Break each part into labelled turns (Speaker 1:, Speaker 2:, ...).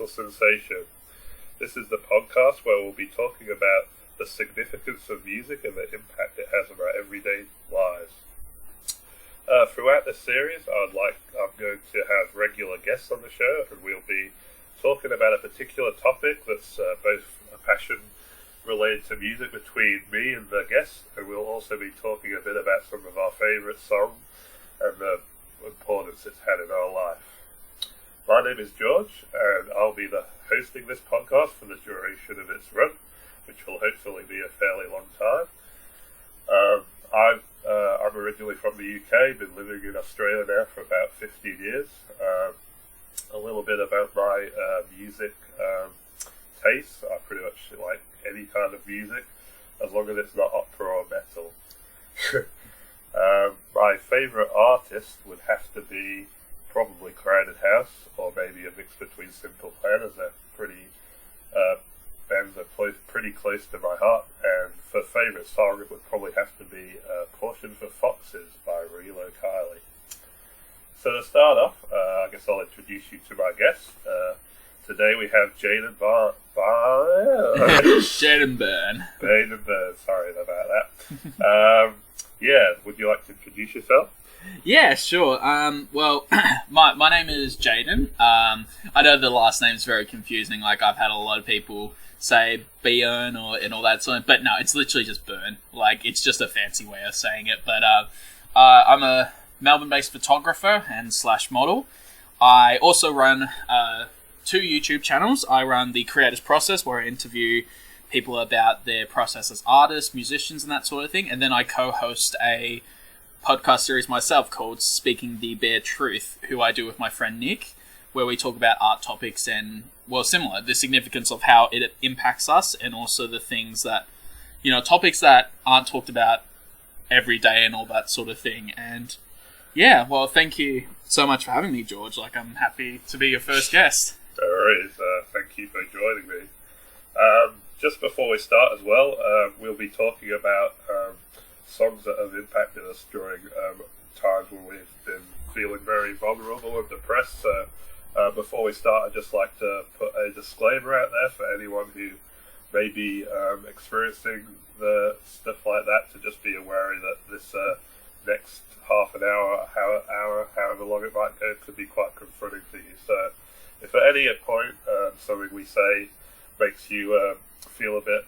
Speaker 1: Sentimental sensation. This is the podcast where we'll be talking about the significance of music and the impact it has on our everyday lives. Throughout this series, I'm going to have regular guests on the show, and we'll be talking about a particular topic that's both a passion related to music between me and the guest, and we'll also be talking a bit about some of our favourite songs and the importance it's had in our life. My name is George, and I'll be hosting this podcast for the duration of its run, which will hopefully be a fairly long time. I'm originally from the UK, been living in Australia now for about 15 years. A little bit about my music tastes. I pretty much like any kind of music, as long as it's not opera or metal. My favourite artist would have to be probably Crowded House, or maybe a mix between Simple Plan, as they're bands are pretty close to my heart. And for favourite song, it would probably have to be Portion for Foxes by Rilo, Kiley. So to start off, I guess I'll introduce you to my guest. Today we have Jayden
Speaker 2: Jayden Byrne.
Speaker 1: Jayden Byrne, sorry about that. Would you like to introduce yourself?
Speaker 2: Yeah, sure. Well, my name is Jayden. I know the last name's very confusing. Like, I've had a lot of people say Byrne and all that sort of, but no, it's literally just Byrne. Like, it's just a fancy way of saying it. But I'm a Melbourne-based photographer and / model. I also run 2 YouTube channels. I run The Creator's Process, where I interview people about their process as artists, musicians, and that sort of thing. And then I co-host a podcast series myself called Speaking the Bare Truth, who I do with my friend Nick, where we talk about art topics and, well, similar, the significance of how it impacts us, and also the things that, topics that aren't talked about every day and all that sort of thing. And yeah, well, thank you so much for having me, George. Like, I'm happy to be your first guest.
Speaker 1: No worries. Thank you for joining me. Just before we start as well, we'll be talking about songs that have impacted us during times when we've been feeling very vulnerable and depressed. So before we start, I'd just like to put a disclaimer out there for anyone who may be experiencing the stuff like that, to just be aware that this next half an hour, however long it might go, could be quite confronting to you. So if at any point something we say makes you feel a bit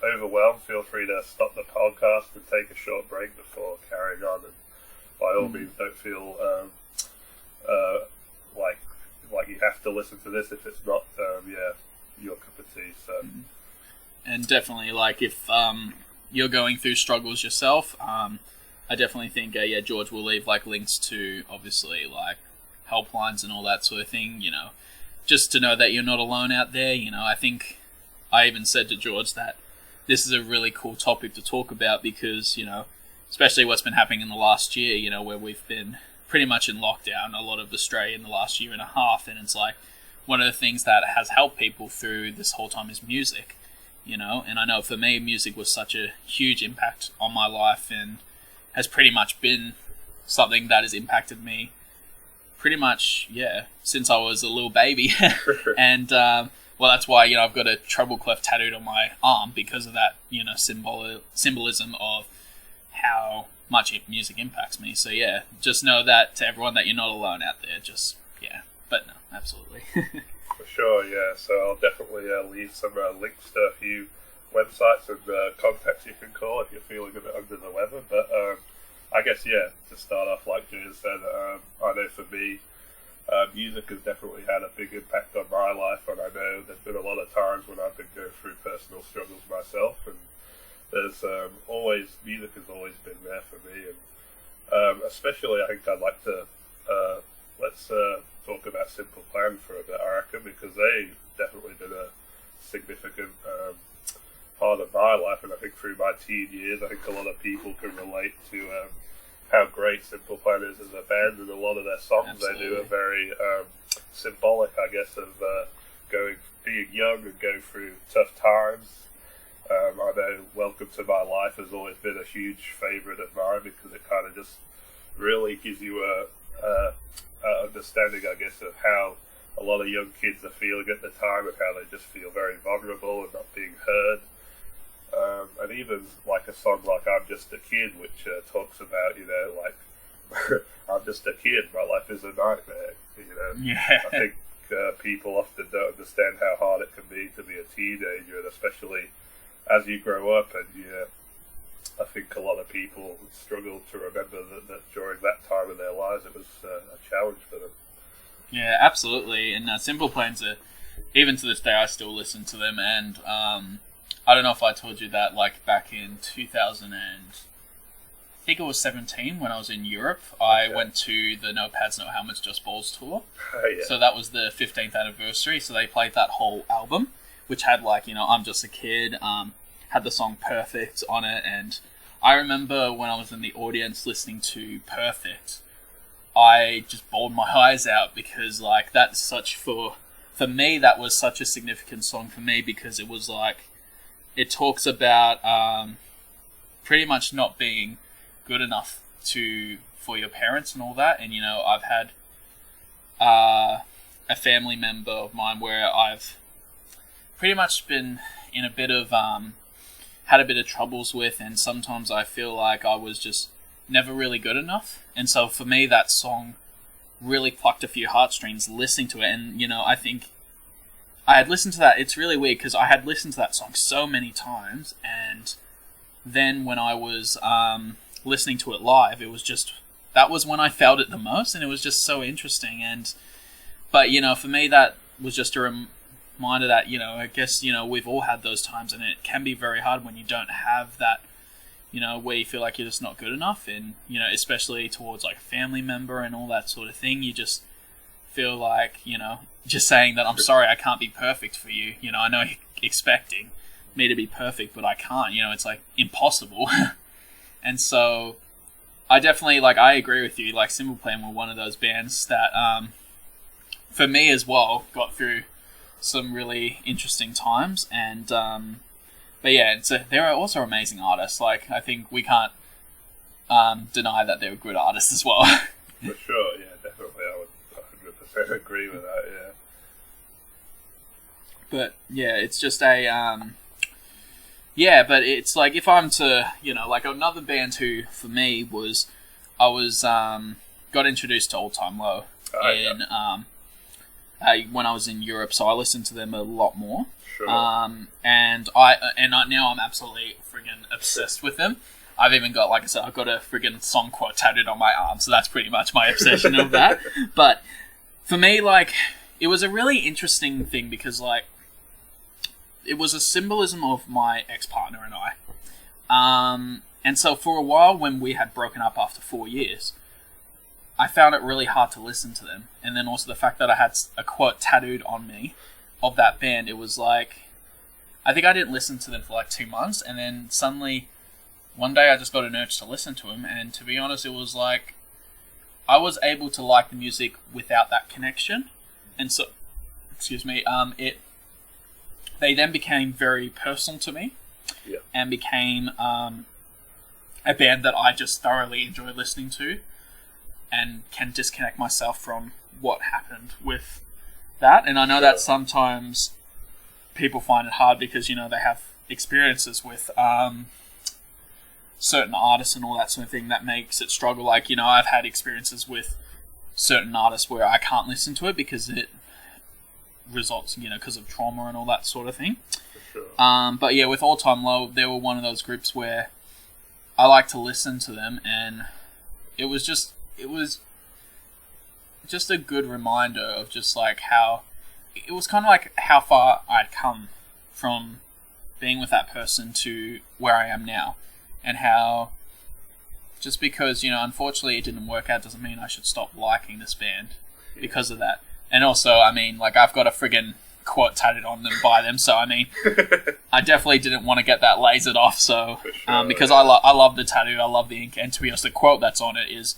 Speaker 1: overwhelmed, feel free to stop the podcast and take a short break before carrying on. And by all means, don't feel like you have to listen to this if it's not your cup of tea. So,
Speaker 2: and definitely, like, if you're going through struggles yourself, I definitely think George will leave like links to, obviously, like helplines and all that sort of thing. Just to know that you're not alone out there. I think I even said to George that this is a really cool topic to talk about because, especially what's been happening in the last year, where we've been pretty much in lockdown, a lot of Australia in the last year and a half, and it's like one of the things that has helped people through this whole time is music, and I know for me, music was such a huge impact on my life and has pretty much been something that has impacted me pretty much, since I was a little baby. And, well, that's why, I've got a treble clef tattooed on my arm because of that, symbolism of how much music impacts me. So, just know that to everyone that you're not alone out there. But no, absolutely.
Speaker 1: For sure, yeah. So I'll definitely leave some links to a few websites and contacts you can call if you're feeling a bit under the weather. But I guess, to start off, like Jayden said, I know for me, music has definitely had a big impact on my life, and I know there's been a lot of times when I've been going through personal struggles myself, and there's music has always been there for me, and especially I think I'd like to let's talk about Simple Plan for a bit, I reckon, because they've definitely been a significant part of my life, and I think through my teen years, I think a lot of people can relate to how great Simple Plan is as a band, and a lot of their songs Absolutely. They do are very symbolic, I guess, of being young and going through tough times. I know Welcome to My Life has always been a huge favourite of mine because it kind of just really gives you a understanding, I guess, of how a lot of young kids are feeling at the time, and how they just feel very vulnerable and not being heard. And even like a song like "I'm Just a Kid," which talks about, like I'm just a kid, my life is a nightmare.
Speaker 2: Yeah.
Speaker 1: I think people often don't understand how hard it can be a teenager, and especially as you grow up. And I think a lot of people struggle to remember that during that time of their lives, it was a challenge for them. Yeah,
Speaker 2: absolutely. And Simple Plans are, even to this day, I still listen to them. And I don't know if I told you that, like back in 2000 and I think it was 17 when I was in Europe, I went to the No Pads, No Helmets, Just Balls tour.
Speaker 1: Yeah.
Speaker 2: So that was the 15th anniversary. So they played that whole album, which had like, I'm Just a Kid, had the song Perfect on it. And I remember when I was in the audience listening to Perfect, I just bawled my eyes out, because like that's such, for me, that was such a significant song for me, because it was like, it talks about pretty much not being good enough for your parents and all that. And I've had a family member of mine where I've pretty much been in a bit of had a bit of troubles with, and sometimes I feel like I was just never really good enough. And so for me, that song really plucked a few heartstrings listening to it. And I think I had listened to that. It's really weird, because I had listened to that song so many times, and then when I was listening to it live, it was just, that was when I felt it the most, and it was just so interesting. But for me, that was just a reminder that I guess we've all had those times, and it can be very hard when you don't have that, where you feel like you're just not good enough, and especially towards like a family member and all that sort of thing. You just feel like just saying that I'm sorry, I can't be perfect for you. I know you're expecting me to be perfect, but I can't. It's like impossible. And so I definitely, like, I agree with you. Like, Simple Plan were one of those bands that, for me as well, got through some really interesting times. And but yeah, they're also amazing artists. Like, I think we can't deny that they're good artists as well.
Speaker 1: For sure, yeah, definitely. I would 100% agree with that, yeah.
Speaker 2: But yeah, it's just a yeah, but it's like, if I'm to, like another band who, for me, was, I was, got introduced to All Time Low when I was in Europe, so I listened to them a lot more.
Speaker 1: Sure.
Speaker 2: And now I'm absolutely friggin' obsessed with them. I've even got, like I said, I've got a friggin' song quote tattooed on my arm, so that's pretty much my obsession of that. But for me, like, it was a really interesting thing, because, like, it was a symbolism of my ex-partner and I. And so for a while, when we had broken up after 4 years, I found it really hard to listen to them. And then also the fact that I had a quote tattooed on me of that band, it was like, I think I didn't listen to them for like 2 months, and then suddenly one day I just got an urge to listen to them. And to be honest, it was like, I was able to like the music without that connection. And so, they then became very personal to me, and became a band that I just thoroughly enjoy listening to, and can disconnect myself from what happened with that. And I know that sometimes people find it hard, because they have experiences with certain artists and all that sort of thing that makes it struggle. Like, I've had experiences with certain artists where I can't listen to it because it results, because of trauma and all that sort of thing.
Speaker 1: For sure.
Speaker 2: But yeah, with All Time Low, they were one of those groups where I like to listen to them, and it was just a good reminder of just like how it was kind of like how far I'd come from being with that person to where I am now, and how just because unfortunately it didn't work out doesn't mean I should stop liking this band because of that. And also, I mean, like, I've got a friggin' quote tattooed on them by them, so I mean, I definitely didn't want to get that lasered off. So
Speaker 1: sure,
Speaker 2: because I love the tattoo, I love the ink, and to be honest, the quote that's on it is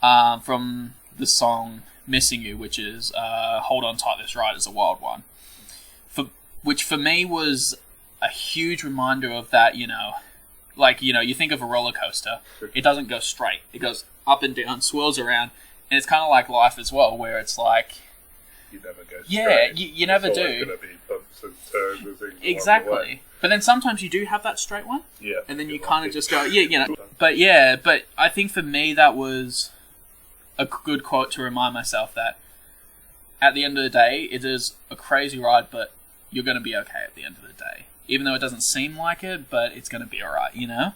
Speaker 2: from the song "Missing You," which is "Hold on tight, this ride is a wild one," which for me was a huge reminder of that. Like you think of a roller coaster, it doesn't go straight; it goes up and down, swirls around, and it's kind of like life as well, where it's like,
Speaker 1: you never go straight.
Speaker 2: Yeah, you never do.
Speaker 1: There's going to be bumps and turns and things.
Speaker 2: Exactly. But then sometimes you do have that straight one.
Speaker 1: Yeah.
Speaker 2: And then you kind of just go, But I think for me that was a good quote to remind myself that at the end of the day, it is a crazy ride, but you're going to be okay at the end of the day. Even though it doesn't seem like it, but it's going to be alright, you know?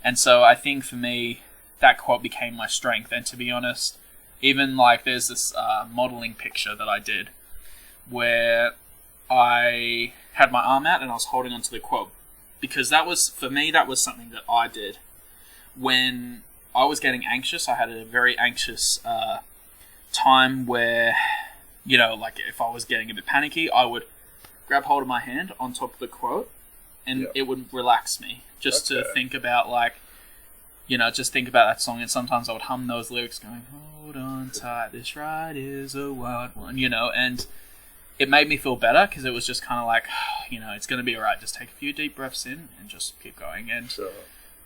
Speaker 2: And so I think for me, that quote became my strength. And to be honest, even like there's this modelling picture that I did where I had my arm out and I was holding onto the quote. Because that was, for me, that was something that I did. When I was getting anxious, I had a very anxious time where, you know, like if I was getting a bit panicky, I would grab hold of my hand on top of the quote and it would relax me just to think about like, you know, just think about that song. And sometimes I would hum those lyrics going, hold on tight, this ride is a wild one, you know, and it made me feel better because it was just kind of like, you know, it's going to be alright. Just take a few deep breaths in and just keep going. And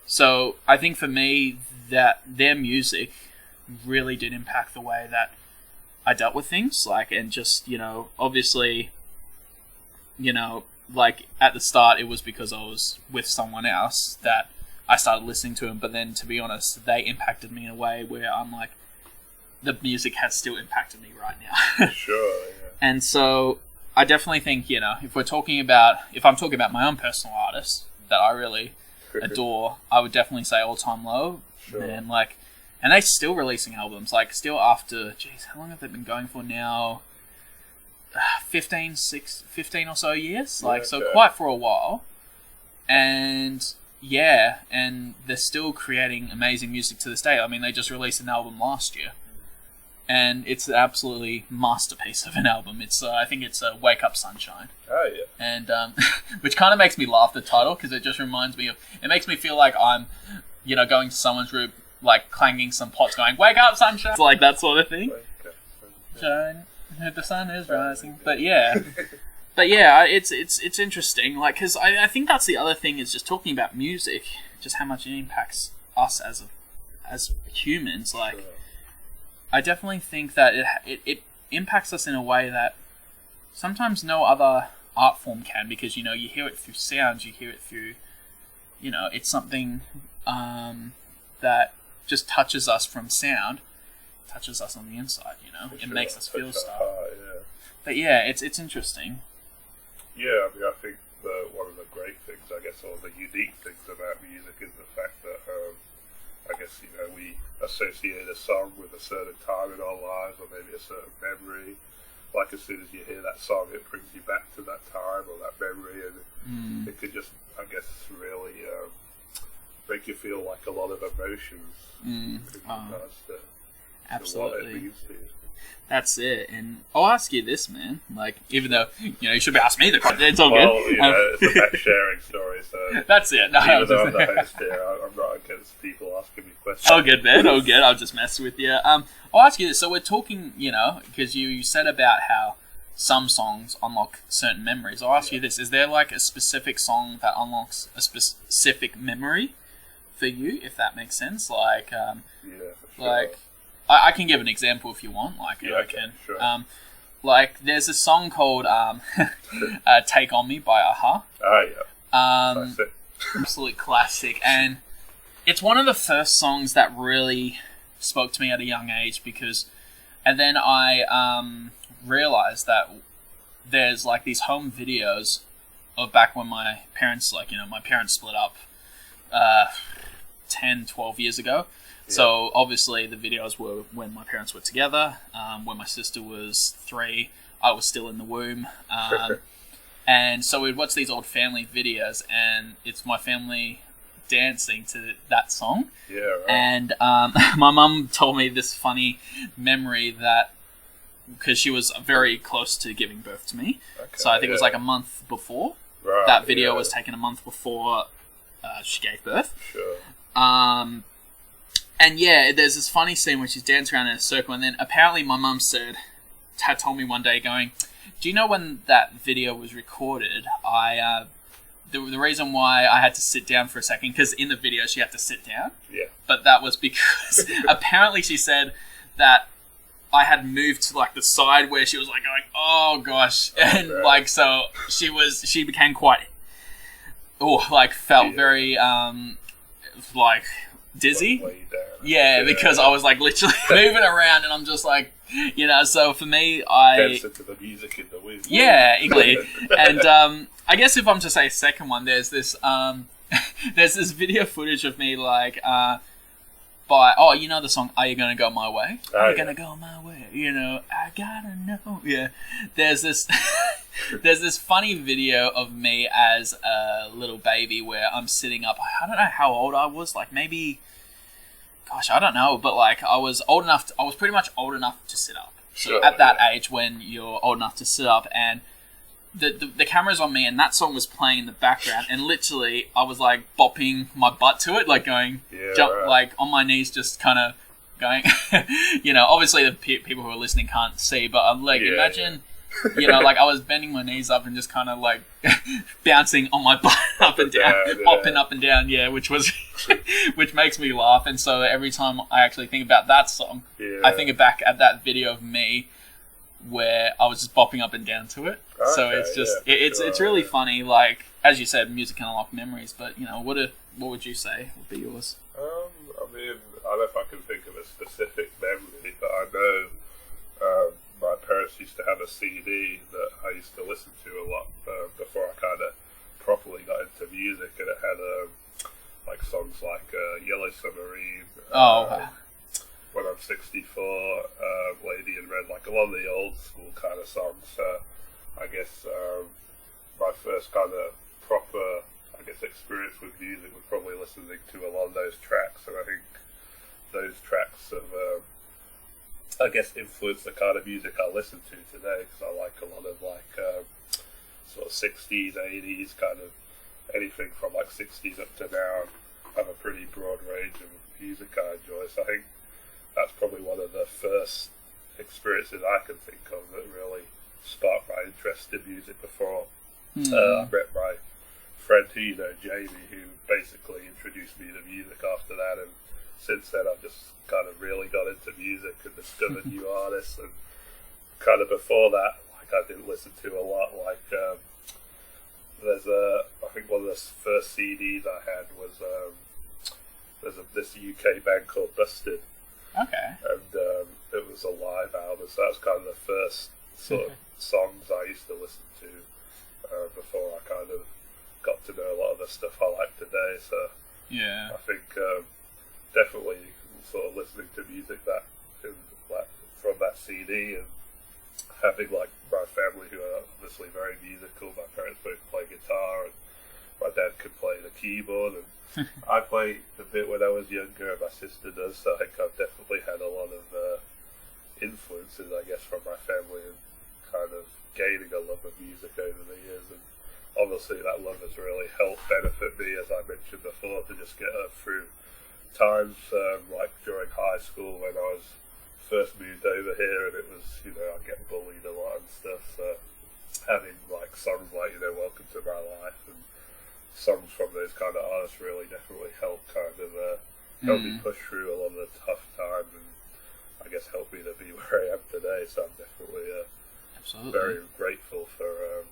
Speaker 2: so I think for me that their music really did impact the way that I dealt with things. Like, and just, you know, obviously, you know, like at the start it was because I was with someone else that I started listening to them. But then to be honest, they impacted me in a way where I'm like, the music has still impacted me right now.
Speaker 1: Sure, yeah.
Speaker 2: And so I definitely think, you know, if I'm talking about my own personal artists that I really adore, I would definitely say All Time Low.
Speaker 1: Sure.
Speaker 2: And like, and they're still releasing albums, like still after, how long have they been going for now? 15 or so years, like, so quite for a while. And yeah, and they're still creating amazing music to this day. I mean, they just released an album last year. And it's an absolutely masterpiece of an album. It's I think it's Wake Up Sunshine.
Speaker 1: Oh, yeah.
Speaker 2: And which kind of makes me laugh, the title, because it just reminds me of... It makes me feel like I'm, you know, going to someone's room, like clanging some pots going, wake up, sunshine! It's like that sort of thing. Wake up, sunshine. The sun is rising. But yeah. But yeah, it's interesting. Like, because I think that's the other thing, is just talking about music, just how much it impacts us as humans. Like... Sure. I definitely think that it impacts us in a way that sometimes no other art form can, because, you know, you hear it through sounds, you hear it through, you know, it's something that just touches us from sound, touches us on the inside, you know, it makes us feel stuff.
Speaker 1: Yeah.
Speaker 2: But yeah, it's interesting.
Speaker 1: Yeah, I mean, I think one of the great things, I guess, or the unique things about music is the fact that, I guess, you know, we associate a song with a certain time in our lives, or maybe a certain memory. Like, as soon as you hear that song, it brings you back to that time or that memory, and it could just, I guess, really make you feel like a lot of emotions.
Speaker 2: Absolutely.
Speaker 1: To what it means to you.
Speaker 2: That's it. And I'll ask you this, man. Like, even though, you know, you should be asking me the question. It's all
Speaker 1: well,
Speaker 2: good.
Speaker 1: You know, it's a back-sharing story, so...
Speaker 2: That's it. No,
Speaker 1: even though I'm the host here, I'm not against people asking me questions.
Speaker 2: Oh, good, man. Oh, good. I'll just mess with you. I'll ask you this. So we're talking, you know, because you said about how some songs unlock certain memories. I'll ask you this. Is there, like, a specific song that unlocks a specific memory for you, if that makes sense? Like,
Speaker 1: yeah, for sure.
Speaker 2: Like... I can give an example if you want. Like,
Speaker 1: yeah,
Speaker 2: I can.
Speaker 1: Sure.
Speaker 2: Like, there's a song called "Take on Me" by Aha.
Speaker 1: Oh yeah. Classic.
Speaker 2: Absolute classic, and it's one of the first songs that really spoke to me at a young age, because, and then I realized that there's like these home videos of back when my parents, like, you know, my parents split up 10, 12 years ago. Yeah. So obviously the videos were when my parents were together, when my sister was 3, I was still in the womb. And so we'd watch these old family videos, and it's my family dancing to that song.
Speaker 1: Yeah, right.
Speaker 2: And my mum told me this funny memory that, because she was very close to giving birth to me. Okay, so I think it was like a month before.
Speaker 1: Right,
Speaker 2: that video was taken a month before she gave birth.
Speaker 1: Sure.
Speaker 2: And yeah, there's this funny scene where she's dancing around in a circle, and then apparently my mum had told me one day going, do you know when that video was recorded, the reason why I had to sit down for a second, because in the video she had to sit down.
Speaker 1: Yeah.
Speaker 2: But that was because apparently she said that I had moved to like the side where she was like going, oh gosh, and like so she became quite felt very like dizzy. Yeah, because I was like literally moving around, and I'm just like, so for me,
Speaker 1: Dance to the music in the wind.
Speaker 2: Yeah, exactly. And I guess if I'm to say second one, there's this video footage of me like the song "Are You Gonna Go My Way?" Are you gonna go my way? I gotta know. Yeah, there's this funny video of me as a little baby where I'm sitting up. I don't know how old I was, like maybe. Gosh, I don't know, but like I was pretty much old enough to sit up. So at that age when you're old enough to sit up, and the camera's on me, and that song was playing in the background, and literally I was like bopping my butt to it, like going like on my knees, just kind of going. Obviously the people who are listening can't see, but I'm like imagine. Like I was bending my knees up and just kind of like bouncing on my butt up and down, bopping up and down, which makes me laugh. And so every time I actually think about that song, I think back at that video of me where I was just bopping up and down to it. Okay, so it's just it's really funny. Like as you said, music can unlock memories. But what would you say would be yours?
Speaker 1: I mean, I don't know if I can think of a specific memory, but I know. My parents used to have a CD that I used to listen to a lot before I kind of properly got into music, and it had like songs like Yellow Submarine, When I'm 64, Lady in Red, like a lot of the old school kind of songs. I guess my first kind of proper, experience with music was probably listening to a lot of those tracks, and I think those tracks have influence the kind of music I listen to today, because I like a lot of sort of 60s, 80s, kind of anything from like 60s up to now. I have a pretty broad range of music I enjoy, so I think that's probably one of the first experiences I can think of that really sparked my interest in music before. I met my friend who Jamie, who basically introduced me to music after that, and since then I've just kind of really got into music and discovered new artists, and kind of before that, like I didn't listen to a lot. Like I think one of the first CDs I had was this UK band called Busted.
Speaker 2: Okay.
Speaker 1: And it was a live album, so that was kind of the first sort of songs I used to listen to before I kind of got to know a lot of the stuff I like today. So
Speaker 2: yeah,
Speaker 1: I think definitely sort of listening to music from that CD, and having like my family who are obviously very musical. My parents both play guitar, and my dad could play the keyboard, and I played a bit when I was younger, and my sister does, so I think I've definitely had a lot of influences, I guess, from my family, and kind of gaining a love of music over the years. And obviously that love has really helped benefit me, as I mentioned before, to just get through times like during high school when I was first moved over here, and it was, I get bullied a lot and stuff, so having like songs like, Welcome to My Life, and songs from those kind of artists really definitely helped kind of help me push through a lot of the tough times, and I guess help me to be where I am today. So I'm definitely very grateful for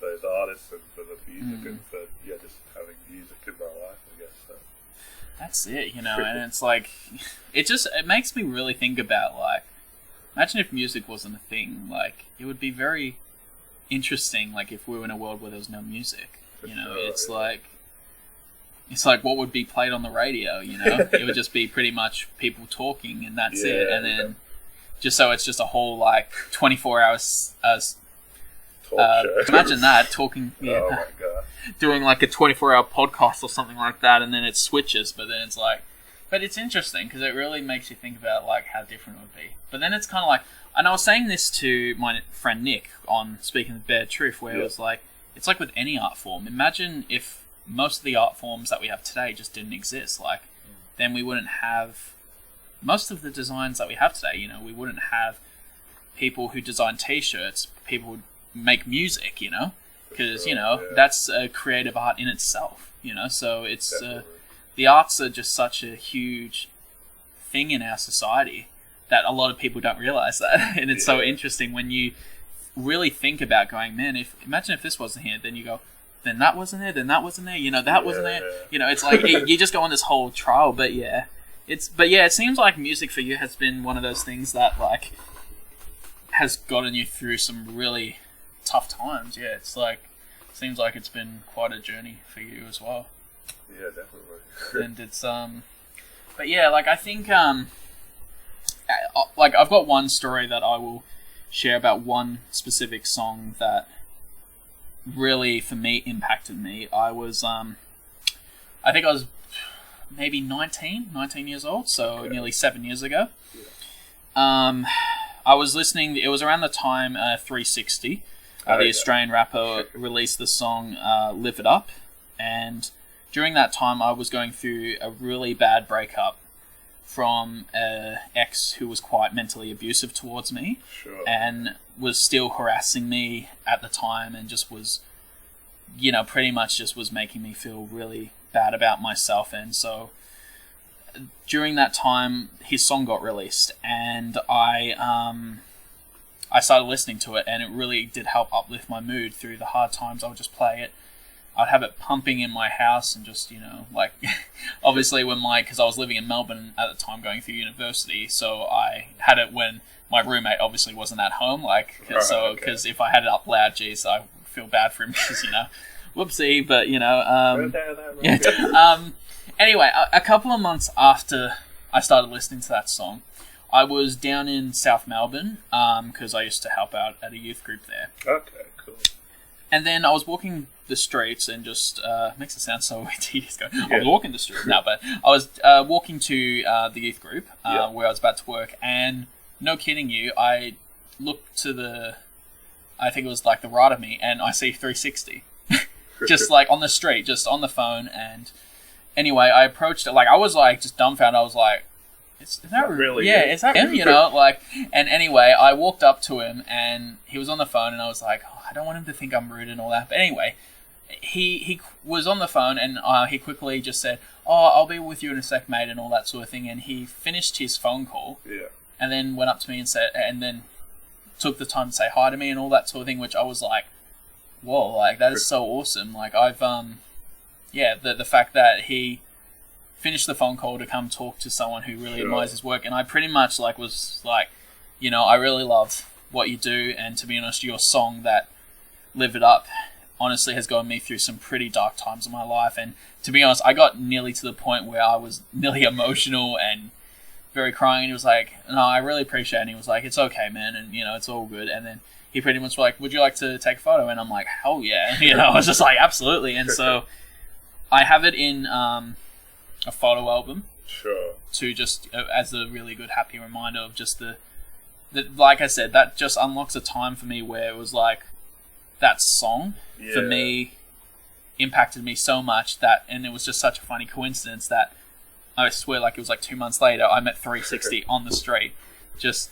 Speaker 1: those artists and for the music and for just having music in my life, I guess. So.
Speaker 2: That's it, and it's like it makes me really think about, like, imagine if music wasn't a thing. Like, it would be very interesting, like, if we were in a world where there was no music. It's like what would be played on the radio, It would just be pretty much people talking, and that's it. And then just so it's just a whole like 24 hours imagine that talking
Speaker 1: oh my God.
Speaker 2: Doing like a 24-hour podcast or something like that, and then it switches, but then it's like, but it's interesting because it really makes you think about like how different it would be. But then it's kind of like, and I was saying this to my friend Nick on Speaking the Bare Truth, where it was like, it's like with any art form. Imagine if most of the art forms that we have today just didn't exist. Like, then we wouldn't have most of the designs that we have today. We wouldn't have people who design T-shirts, people who make music, because that's a creative art in itself, so it's the arts are just such a huge thing in our society that a lot of people don't realize that. And it's so interesting when you really think about going, man, imagine if this wasn't here, then you go, then that wasn't there, then that wasn't there, that wasn't there. It's like you just go on this whole trial. But it seems like music for you has been one of those things that like has gotten you through some really tough times. Yeah, it's like seems like it's been quite a journey for you as well.
Speaker 1: Yeah, definitely.
Speaker 2: And it's but yeah, like I think like I've got one story that I will share about one specific song that really for me impacted me. I was I think I was maybe 19 years old, so nearly 7 years ago. I was listening, it was around the time 360, the Australian rapper, released the song Live It Up, and during that time I was going through a really bad breakup from an ex who was quite mentally abusive towards me, and was still harassing me at the time, and just was, pretty much just was making me feel really bad about myself. And so during that time, his song got released, and I started listening to it, and it really did help uplift my mood through the hard times. I would just play it. I'd have it pumping in my house, and just, like, obviously because I was living in Melbourne at the time going through university, so I had it when my roommate obviously wasn't at home, because if I had it up loud, geez, I feel bad for him, because, whoopsie, but, anyway, a couple of months after I started listening to that song, I was down in South Melbourne, because I used to help out at a youth group there.
Speaker 1: Okay, cool.
Speaker 2: And then I was walking the streets, and just makes it sound so tedious going, I was walking the streets now, but I was walking to the youth group where I was about to work, and no kidding you, I looked to I think it was like the right of me, and I see 360. Just like on the street, just on the phone. And anyway, I approached it, like I was like just dumbfounded. I was like, is that really? Yeah, is that him? And anyway, I walked up to him, and he was on the phone, and I was like, I don't want him to think I'm rude and all that. But anyway, he was on the phone, and he quickly just said, I'll be with you in a sec, mate, and all that sort of thing. And he finished his phone call, and then went up to me and said, and then took the time to say hi to me and all that sort of thing, which I was like, whoa, like that is so awesome. Like I've the fact that he finished the phone call to come talk to someone who really admires his work, and I pretty much was like, I really love what you do, and to be honest, your song, that Live It Up, honestly has gotten me through some pretty dark times in my life. And to be honest, I got nearly to the point where I was nearly emotional and very crying, and he was like, no, I really appreciate it. And he was like, it's okay, man, and it's all good. And then he pretty much was like, would you like to take a photo? And I'm like, hell yeah. I was just like, absolutely. And so I have it in a photo album. To just, as a really good, happy reminder of just the like I said, that just unlocks a time for me where it was like, that song, for me, impacted me so much that, and it was just such a funny coincidence that I swear, like, it was like 2 months later, I met 360 on the street. Just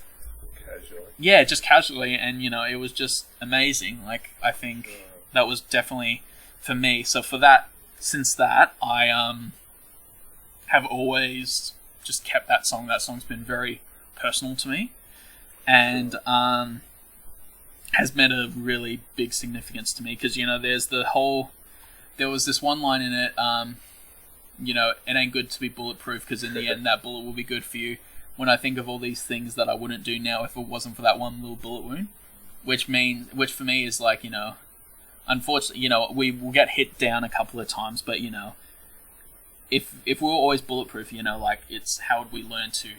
Speaker 1: casually.
Speaker 2: Yeah, just casually, and, it was just amazing. Like, I think that was definitely for me. So for that, since that, I have always just kept that song. That song's been very personal to me, and has meant a really big significance to me, because, there was this one line in it, it ain't good to be bulletproof, because in the end that bullet will be good for you. When I think of all these things that I wouldn't do now if it wasn't for that one little bullet wound, which for me is like, unfortunately, we will get hit down a couple of times, but, if we were always bulletproof, like, it's how would we learn to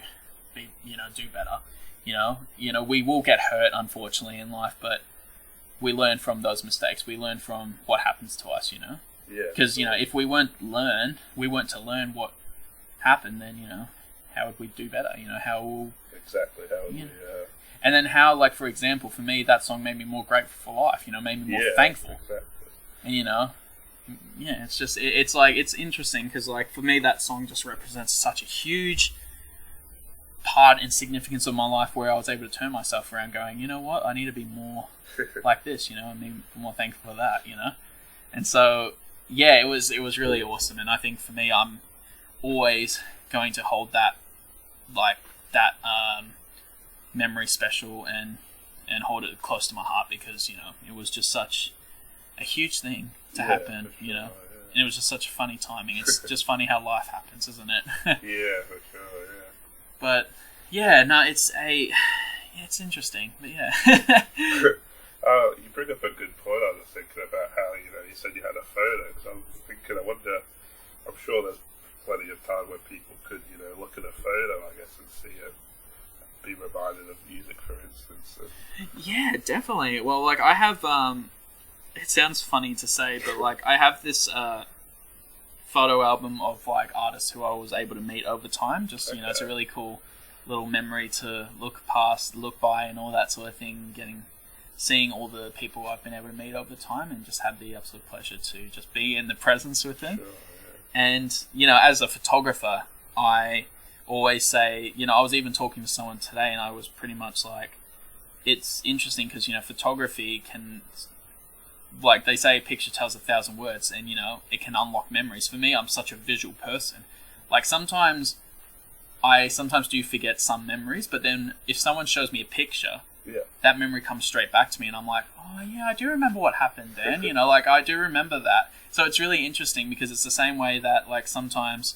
Speaker 2: be, do better. We will get hurt, unfortunately, in life, but we learn from those mistakes. We learn from what happens to us, Yeah. Because, if we weren't to learn what happened, then, how would we do better?
Speaker 1: Exactly, how would we...
Speaker 2: And then how, like, for example, for me, that song made me more grateful for life, made me more thankful. Exactly. And, it's just, it's like, it's interesting, because, like, for me, that song just represents such a huge part and significance of my life, where I was able to turn myself around going, you know what, I need to be more like this, I mean, more thankful for that, And so, it was really awesome. And I think for me, I'm always going to hold that, like, that memory special and hold it close to my heart because, you know, it was just such a huge thing to happen,
Speaker 1: for sure,
Speaker 2: you know.
Speaker 1: Yeah.
Speaker 2: And it was just such funny timing. It's just funny how life happens, isn't it?
Speaker 1: Yeah, for sure, yeah.
Speaker 2: But, yeah, no, it's interesting, but yeah.
Speaker 1: You bring up a good point. I was thinking about how, you know, you said you had a photo, because I'm thinking, I'm sure there's plenty of time when people could, you know, look at a photo, I guess, and see it, be reminded of music, for instance.
Speaker 2: Yeah, definitely. Well, like, I have, it sounds funny to say, but, like, I have this, photo album of, like, artists who I was able to meet over time. Just, you know, it's a really cool little memory to look by and all that sort of thing, seeing all the people I've been able to meet over time and just had the absolute pleasure to just be in the presence with them. Sure, yeah. And, you know, as a photographer, I always say, you know, I was even talking to someone today and I was pretty much like, it's interesting because, you know, photography can, like they say, a picture tells 1,000 words and, you know, it can unlock memories. For me, I'm such a visual person. Like, sometimes do forget some memories, but then if someone shows me a picture, that memory comes straight back to me and I'm like, oh yeah, I do remember what happened then, you know, like I do remember that. So it's really interesting because it's the same way that, like, sometimes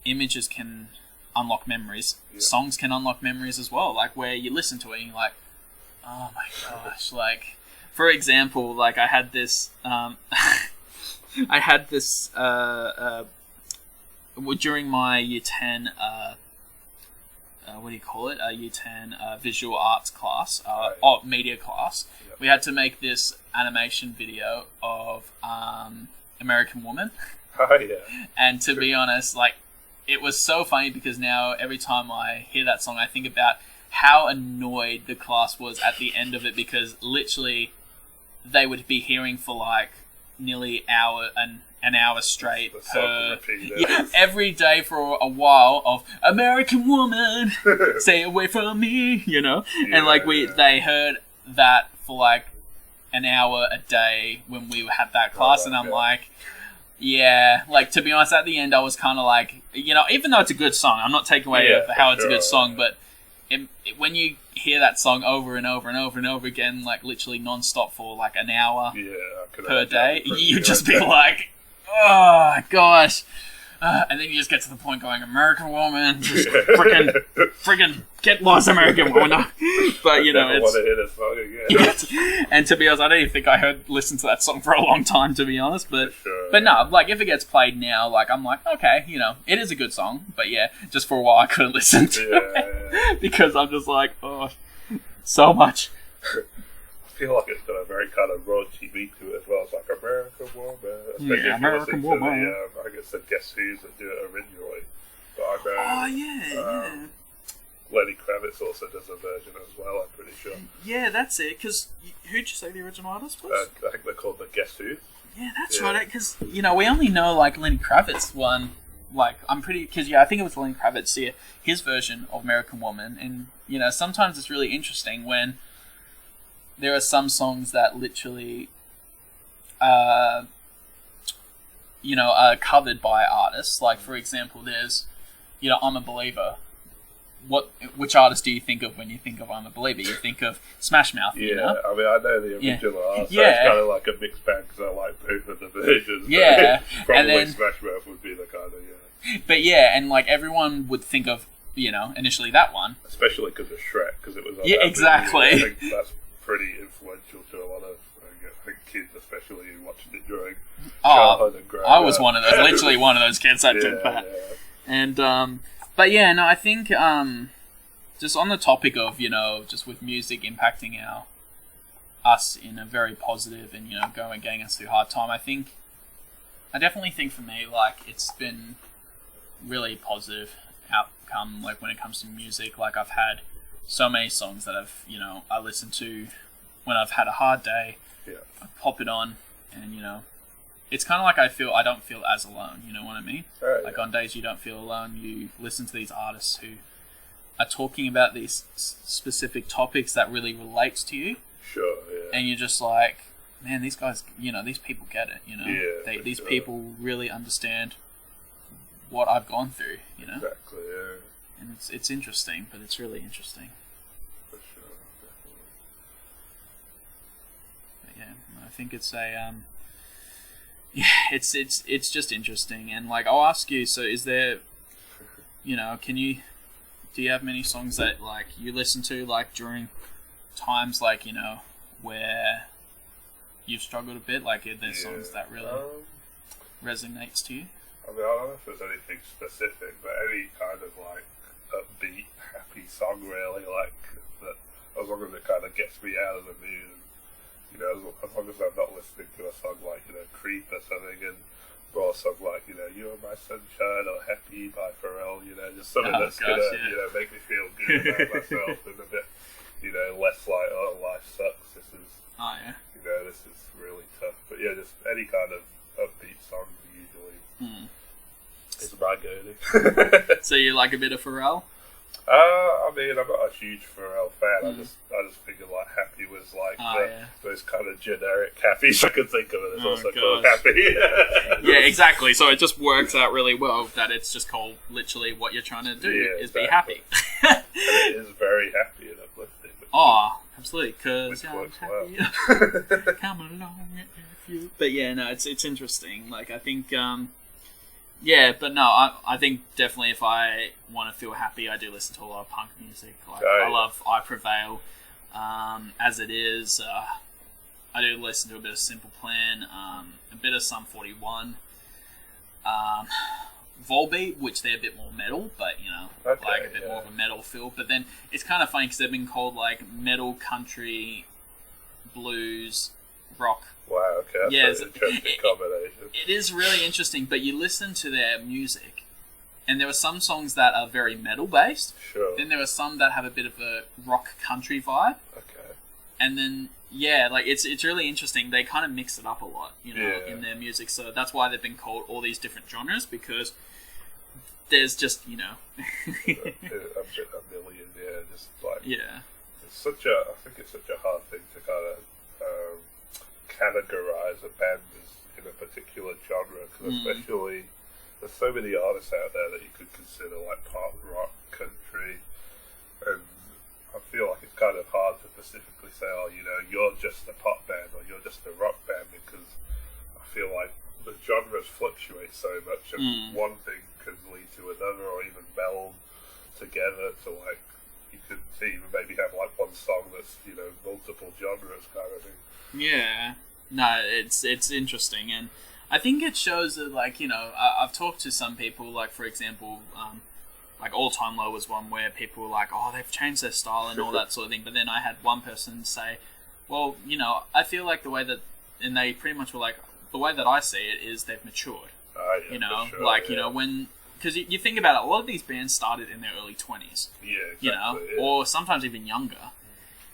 Speaker 2: images can unlock memories, songs can unlock memories as well, like where you listen to it and you're like, oh my gosh, like, for example, like I had this during my year 10 what do you call it? Year 10 visual arts class, media class. Yep. We had to make this animation video of American Woman.
Speaker 1: Oh, yeah.
Speaker 2: And to be honest, like, it was so funny because now every time I hear that song, I think about how annoyed the class was at the end of it because literally they would be hearing for like nearly an hour straight every day for a while of American Woman, stay away from me, you know? Yeah, and like they heard that for like an hour a day when we had that class, and I'm like, yeah, like, to be honest, at the end I was kind of like, you know, even though it's a good song, I'm not taking away how it's a good song, but when you hear that song over and over and over and over again, like literally non-stop for like an hour per day, you just be like, oh gosh, and then you just get to the point going, American Woman, just freaking get lost, American Woman. But you know, it's and to be honest, I don't even think I listened to that song for a long time, to be honest. But no, like if it gets played now, like I'm like, okay, you know, it is a good song. But yeah, just for a while I couldn't listen to it because I'm just like, oh, so much.
Speaker 1: I feel like it's got a very kind of raunchy beat to it as well. It's like American Woman.
Speaker 2: American Woman.
Speaker 1: I guess the Guess Who's that do it originally. But I know, Lenny Kravitz also does a version as well, I'm pretty sure.
Speaker 2: Yeah, that's it. Because who'd you say the original artist was?
Speaker 1: I think they're called the Guess Who.
Speaker 2: Yeah, that's right. Because, you know, we only know, like, Lenny Kravitz one. Like, I'm pretty... Because, I think it was Lenny Kravitz, his version of American Woman. And, you know, sometimes it's really interesting when there are some songs that literally, are covered by artists. Like, for example, there's, you know, I'm a Believer. Which artist do you think of when you think of I'm a Believer? You think of Smash Mouth, you know? I mean, I know the original artist, so it's kind of like a mixed bag because I like both of the versions. Yeah.
Speaker 1: Probably
Speaker 2: and then,
Speaker 1: Smash Mouth would be the kind of,
Speaker 2: But yeah, and like everyone would think of, you know, initially that one.
Speaker 1: Especially because of Shrek, because it was on
Speaker 2: exactly.
Speaker 1: I think that's pretty influential to a lot of kids, especially who watched it during childhood and growing up.
Speaker 2: I was one of those, literally one of those kids that did that. Yeah. And, but yeah, no, I think just on the topic of, you know, just with music impacting us in a very positive and, you know, getting us through hard time, I definitely think for me, like, it's been really positive outcome, like, when it comes to music. Like, I've had so many songs that I listen to when I've had a hard day.
Speaker 1: Yeah.
Speaker 2: I pop it on and, you know, it's kind of like I don't feel as alone, you know what I mean?
Speaker 1: Right,
Speaker 2: like on days you don't feel alone, you listen to these artists who are talking about these specific topics that really relates to you.
Speaker 1: Sure, yeah.
Speaker 2: And you're just like, man, these guys, you know, these people get it, you know?
Speaker 1: Yeah,
Speaker 2: these people really understand what I've gone through, you know?
Speaker 1: Exactly, yeah.
Speaker 2: And it's interesting, but it's really interesting. think it's a yeah, it's just interesting. And like, I'll ask you. So, is there, do you have many songs that like you listen to like during times like where you've struggled a bit? Like, are there songs that really resonates to you?
Speaker 1: I mean, I don't know if there's anything specific, but any kind of like upbeat, happy song really, like that, as long as it kind of gets me out of the mood. As long as I'm not listening to a song like, Creep or something, and or a song like, You Are My Sunshine or Happy by Pharrell, just something that's going to, make me feel good about myself and a bit, less like, oh, life sucks, this is, this is really tough. But yeah, just any kind of upbeat song usually is my go-to.
Speaker 2: So you like a bit of Pharrell?
Speaker 1: I mean, I'm not a huge Pharrell fan. I just figured like Happy was like those kind of generic happies I could think of. It's also called Happy.
Speaker 2: Yeah, exactly. So it just works out really well that it's just called literally what you're trying to do is be happy.
Speaker 1: And it is very happy and uplifting.
Speaker 2: Oh, absolutely. Because I'm happy.
Speaker 1: Well.
Speaker 2: Come along if you. But yeah, no, it's interesting. Like I think. Yeah, but no, I think definitely if I want to feel happy, I do listen to a lot of punk music. Like, I love I Prevail, As It Is. I do listen to a bit of Simple Plan, a bit of Sum 41, Volbeat, which they're a bit more metal, but like a bit more of a metal feel. But then it's kind of funny because they've been called like metal, country, blues, rock.
Speaker 1: Wow, okay, that's an interesting combination.
Speaker 2: It is really interesting, but you listen to their music, and there are some songs that are very metal-based.
Speaker 1: Sure.
Speaker 2: Then there are some that have a bit of a rock country vibe.
Speaker 1: Okay.
Speaker 2: And then, like, it's really interesting. They kind of mix it up a lot, in their music. So that's why they've been called all these different genres, because there's just,
Speaker 1: a million, just like...
Speaker 2: Yeah.
Speaker 1: I think it's such a hard thing to kind of... categorize a band as in a particular genre, because especially there's so many artists out there that you could consider like pop, rock, country, and I feel like it's kind of hard to specifically say, you're just a pop band or you're just a rock band, because I feel like the genres fluctuate so much, and one thing can lead to another or even meld together to like, you could even maybe have like one song that's, multiple genres kind of thing.
Speaker 2: Yeah, no, it's interesting, and I think it shows that, like, I've talked to some people, like, for example, like All Time Low was one where people were like, oh, they've changed their style and all that sort of thing, but then I had one person say, well, I feel like the way that, and they pretty much were like, the way that I see it is they've matured, when, because you think about it, a lot of these bands started in their early 20s, or sometimes even younger,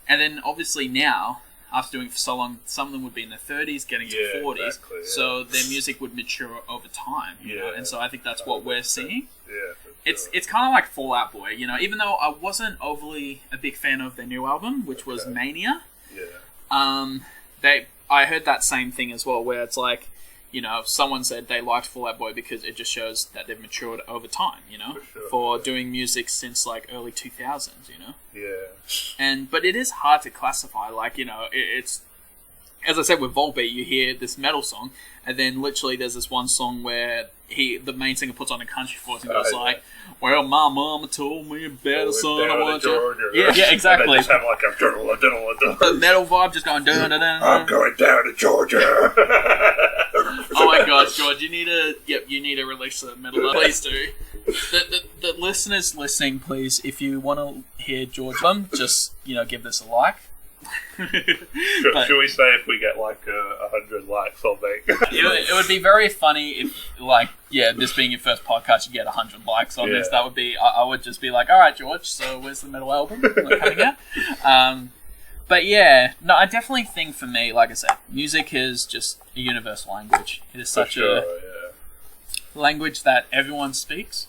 Speaker 2: and then obviously now, after doing it for so long, some of them would be in their 30s, getting to 40s, so their music would mature over time, and so I think that's what we're seeing.
Speaker 1: Yeah,
Speaker 2: it's kind of like Fall Out Boy, even though I wasn't overly a big fan of their new album, which was Mania. I heard that same thing as well, where it's like, someone said they liked Fall Out Boy because it just shows that they've matured over time, for doing music since like early 2000s, Yeah. But it is hard to classify, like, it's, as I said with Volbeat, you hear this metal song, and then literally there's this one song where the main singer puts on a country voice and goes like, well, my mama told me better, son, I want you. Yeah, exactly.
Speaker 1: And they just have like a
Speaker 2: the metal vibe just going dun dun dun.
Speaker 1: I'm going down to Georgia.
Speaker 2: Oh my gosh, George, you need to release the metal. Please do. The listeners listening, please, if you want to hear George, just give this a like.
Speaker 1: Should we say if we get like 100 likes on that?
Speaker 2: It would be very funny if, like, this being your first podcast, you get 100 likes on this. That would be, I would just be like, all right, George, so where's the metal album coming out? But yeah, no, I definitely think for me, like I said, music is just a universal language. It is such a language that everyone speaks,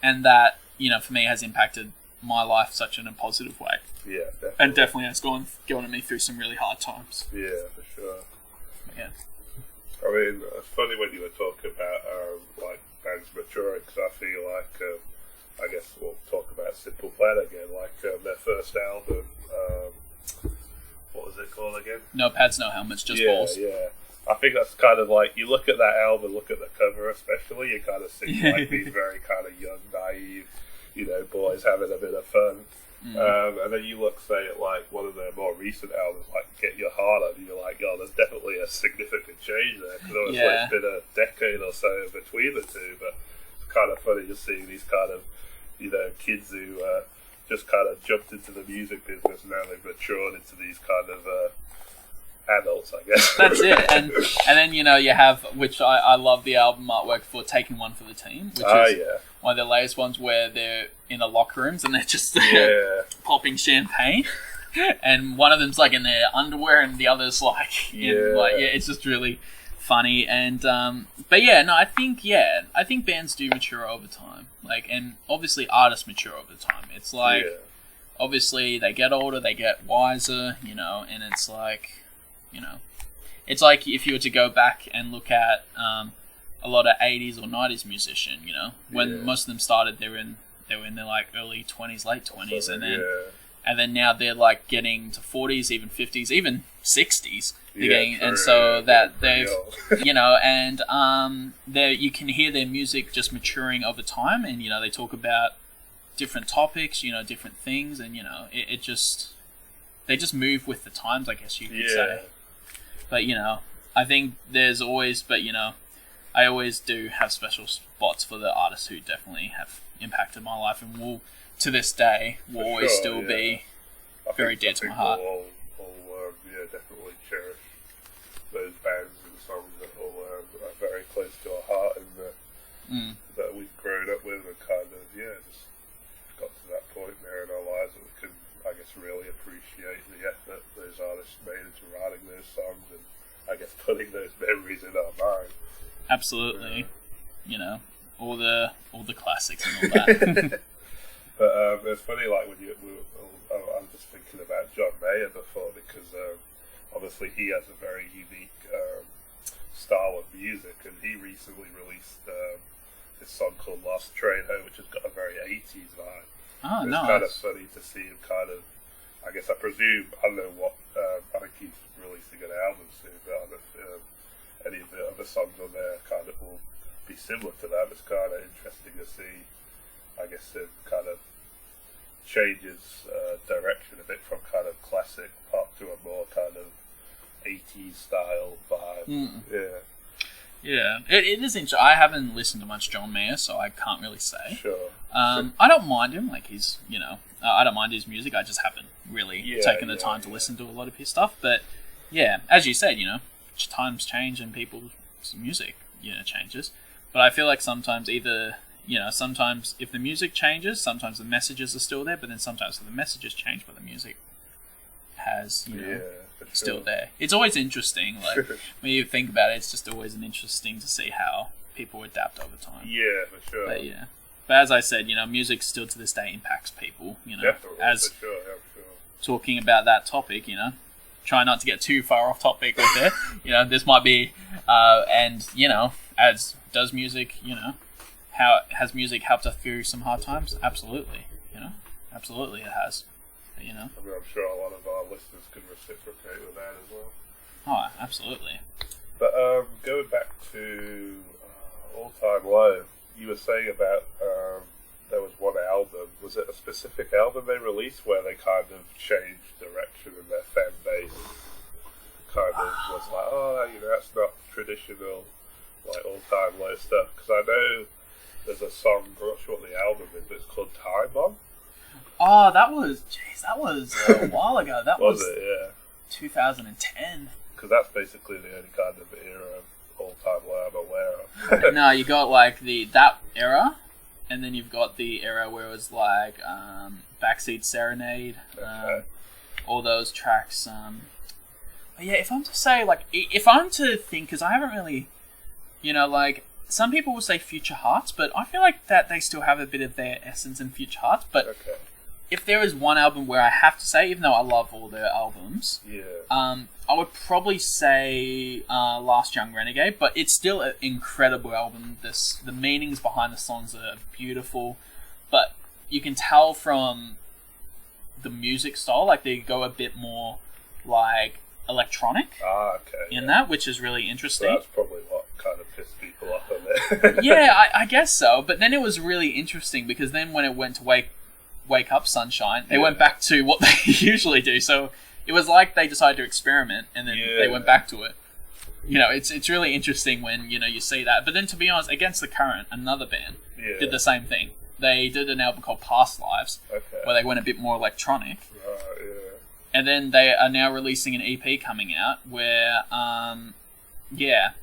Speaker 2: and that, for me has impacted my life such in a positive way.
Speaker 1: Yeah, definitely.
Speaker 2: And definitely has gone me through some really hard times.
Speaker 1: Yeah, for sure.
Speaker 2: Yeah.
Speaker 1: I mean, it's funny when you were talking about like bands maturing, because I feel like I guess we'll talk about Simple Plan again. Like their first album, what was it called again?
Speaker 2: No pads, no helmets, just balls.
Speaker 1: Yeah. I think that's kind of like, you look at that album, look at the cover especially, you kind of see like these very kind of young, naive, boys having a bit of fun. And then you look, say, at like one of their more recent albums, like Get Your Heart On, and you're like, oh, there's definitely a significant change there. Because it's been a decade or so between the two, but it's kind of funny just seeing these kind of, kids who just kind of jumped into the music business, and now they've matured into these kind of adults, I guess.
Speaker 2: That's it. And then, you have, which I love the album artwork for, Taking One for the Team, which is one of the latest ones where they're in the locker rooms and they're just popping champagne. And one of them's like in their underwear and the other's like, it's just really funny. And, but I think bands do mature over time. Like, and obviously artists mature over time. It's like, obviously they get older, they get wiser, and it's like, it's like if you were to go back and look at a lot of 80s or 90s musician, when most of them started, they were in their like early 20s, late 20s, and then now they're like getting to 40s, even 50s, even 60s. And so that they've, and you can hear their music just maturing over time, and they talk about different topics, different things, and they just move with the times, I guess you could say. But I think there's always, I always do have special spots for the artists who definitely have impacted my life, and will, to this day, always still be very dear to my heart.
Speaker 1: We'll definitely cherish those bands and songs that all are very close to our heart, and that we've grown up with, and kind of just got to that point there in our lives that we can, I guess, really appreciate the effort those artists made into writing those songs, and I guess putting those memories in our mind.
Speaker 2: Absolutely, all the classics and all that.
Speaker 1: But it's funny, like when I was just thinking about John Mayer before, because obviously he has a very unique style of music, and he recently released this song called Lost Train Home, which has got a very 80s vibe.
Speaker 2: Oh,
Speaker 1: it's kind of funny to see him kind of, I guess, I don't know what, I think he's releasing an album soon, but I don't know if any of the other songs on there kind of will be similar to that. It's kind of interesting to see, I guess, him kind of changes direction a bit from kind of classic pop to a more kind of 80s style vibe. Yeah,
Speaker 2: it is interesting. I haven't listened to much John Mayer, so I can't really say.
Speaker 1: Sure.
Speaker 2: I don't mind him. Like, he's, I don't mind his music. I just haven't really taken the time to listen to a lot of his stuff. But yeah, as you said, times change and people's music, changes. But I feel like sometimes sometimes if the music changes, sometimes the messages are still there. But then sometimes the messages change, but the music has, still there. It's always interesting. Like, when you think about it, it's just always interesting to see how people adapt over time.
Speaker 1: Yeah, for sure.
Speaker 2: But as I said, music still to this day impacts people.
Speaker 1: Definitely,
Speaker 2: as
Speaker 1: for sure.
Speaker 2: talking about that topic, try not to get too far off topic with it. This might be, and as does music, how has music helped us through some hard times? Absolutely, absolutely it has. But,
Speaker 1: I mean, I'm sure a lot of our listeners can reciprocate with that as well.
Speaker 2: Oh, absolutely.
Speaker 1: But going back to All Time Low, you were saying about there was one album. Was it a specific album they released where they kind of changed direction and their fan base kind of was like, oh, that's not traditional, like All Time Low stuff? Because I know there's a song, I'm not sure what the album is, but it's called Time Bomb.
Speaker 2: Oh, that was a while ago. That was
Speaker 1: it? Yeah.
Speaker 2: 2010.
Speaker 1: Because that's basically the only kind of era of All Time Low I'm aware of.
Speaker 2: No, you got like that era, and then you've got the era where it was like Backseat, Serenade, all those tracks. But yeah, if I'm to say, like, if I'm to think, because I haven't really, like, some people will say Future Hearts, but I feel like that they still have a bit of their essence in Future Hearts. But if there is one album where I have to say, even though I love all their albums, I would probably say Last Young Renegade, but it's still an incredible album. The meanings behind the songs are beautiful, but you can tell from the music style, like they go a bit more like electronic in that, which is really interesting.
Speaker 1: So that's probably what kind of pissed people off on it.
Speaker 2: Yeah, I guess so. But then it was really interesting because then when it went to Wake Up Sunshine, they went back to what they usually do. So it was like they decided to experiment and then they went back to it. You know, it's really interesting when, you know, you see that. But then to be honest, Against the Current, another band, did the same thing. They did an album called Past Lives, where they went a bit more electronic. And then they are now releasing an EP coming out where,